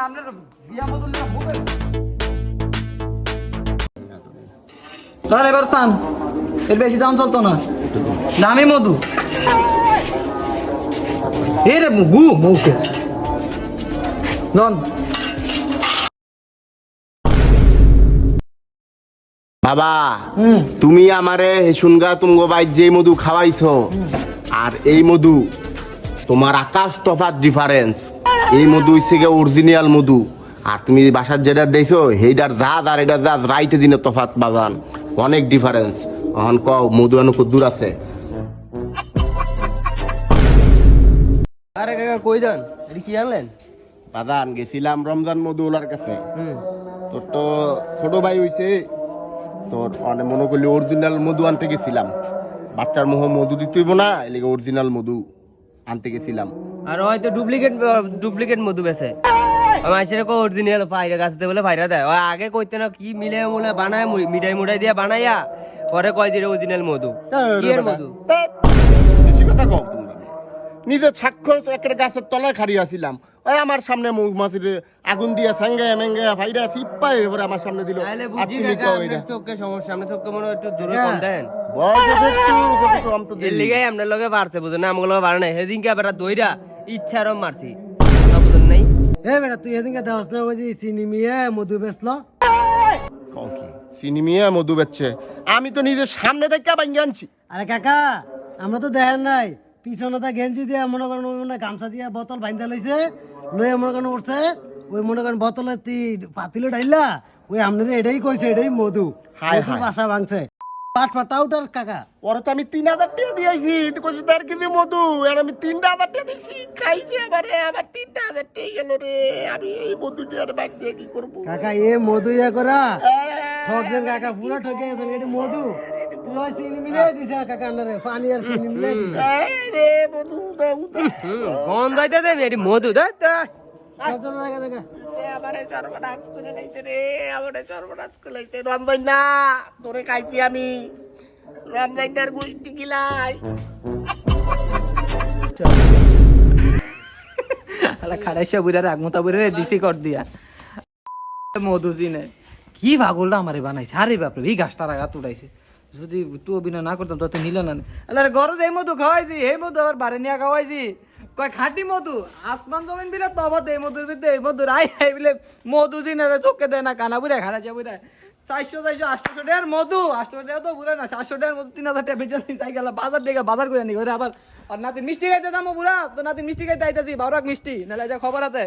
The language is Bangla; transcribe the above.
আপনার বিয়া মধু তাহলে এবার চান এর বেশি দাম চলতো না দামি মধু এ রে গু মৌকে নন বাবা তুমি আমারে শুনগা তুমগো ভাই যে মধু খাওয়াইছো আর এই মধু তোমার আকাশ তফাৎ ডিফারেন্স এই মধু হইছে গে অরিজিনাল মধু আর তুমি বাসার যেটা দিয়েছো সেইটার জাত আর এটা জাত রাইতে দিনে তফাৎ বাজান অনেক ডিফারেন্স এখন কও মধু আনো কত দূর আছে আরে কাকা কই যান এটা কি আনলেন বাজান গেছিলাম রমজান মধু ওলার কাছে তোর তো ছোট ভাই হইছে তোর অনেক মনে করলি অরিজিনাল মধু আনতে গেছিলাম বাচ্চার মুহ মধু দিতে হইব না এলাকা অরিজিনাল মধু আনতে গেছিলাম আর হয়তো ডুপ্লিকেট মধু বেছে মাইসের কো অরিজিনাল পাইরা গাছতে বলে পাইরা দেয় ওই আগে কইতে না কি মিলে মুলে বানায় মিঠাই মুঠাই দিয়ে বানাইয়া পরে কয় যে অরিজিনাল মধু কি এর মধু বেশি কথা কও তোমরা নিজে স্বাক্ষর একটা গাছের তলায় খাড়ি আছিলাম ওই আমার সামনে মৌমাছির আগুন দিয়া সাঙ্গায়া মেঙ্গায়া ফাইরা সিপ্পাই এবারে আমার সামনে দিল তাহলে বুঝি কাকা আপনার চোখে সমস্যা আপনি চোখে মনে একটু দূরে কম দেন বয়স একটু কম তো এর লিগাই আপনার লগে বাড়ছে বুঝুন না আমগুলো বাড়ে নাই সেদিনকে আবার দইরা ইচ্ছারও মারছি কথা বুঝুন নাই এ বেটা তুই এদিকে দেওয়াস না ওই যে চিনি মিয়া মধু বেচলো চিনি মিয়া মধু বেচছে আমি তো নিজের সামনে থেকে ভাঙ্গি আনছি আরে কাকা আমরা তো দেখেন নাই পিছনে তা গেঞ্জি দিয়ে মনে করেন ওই মনে গামছা দিয়ে বোতল বাইন্দা লইছে লয়ে মনে করেন উঠছে ওই মনে করেন বোতলে পাতিলে ডাইলা ওই আপনার এটাই কইছে এটাই মধু হায় মধুর বাসা ভাঙছে পাট পাট আউটার কাকা ওরা তো আমি 3000 টাকা দিয়েছি তুই কইছিস 1.5 কেজি মধু আর আমি 3000 টাকা দিয়েছি খাইছি আবার 3000 টাকা গেল রে আমি এই মধুটি আর বাদ দিয়ে কি করব কাকা এ মধু ইয়া করা ঠকছেন কাকা পুরো ঠকে গেছেন এটা মধু তুই চিনি মিলে দিছে কাকা আন্নারে পানি আর চিনি মিলে দিছে রে মধু দাও কোন দইতে দেবে এটি মধু দে চল দেখা দেখা আমারে সর্বনাশ করে লাইতে রে আমারে সর্বনাশ করে লাইতে রমজান না তোরে খাইছি আমি রমজানটার গোষ্ঠী গিলাই আলা খাড়াইছে বুড়ার আগমতা বুড়ারে দিছি কর দিয়া মধু জিনে কি পাগলটা আমারে বানাইছে আরে বাপরে এই গাছটা রাগাত উড়াইছে যদি তুই অভিনয় না করতাম তো নিল না আরে ঘরে এই মধু খাওয়াইছি এই মধু আবার বাড়ি নিয়ে খাওয়াইছি কয় খাঁটি মধু আসমান জমিন দিলে তবা এই মধুর ভিতরে এই মধুর আই বলে মধু জিনে চোখে দেয় না কানা বুড়া খাড়াইছে বুড়া 400 টাকার মধু 800 টাকা তো বুড়া না 700 টাকার মধু 3000 টাকা বেচে চাই গেল বাজার দিকে বাজার করে নি আবার আর নাতি মিষ্টি খাইতে যাবো বুড়া তো নাতি মিষ্টি খাইতে আইতাছি বাউরাক মিষ্টি নাহলে যা খবর আছে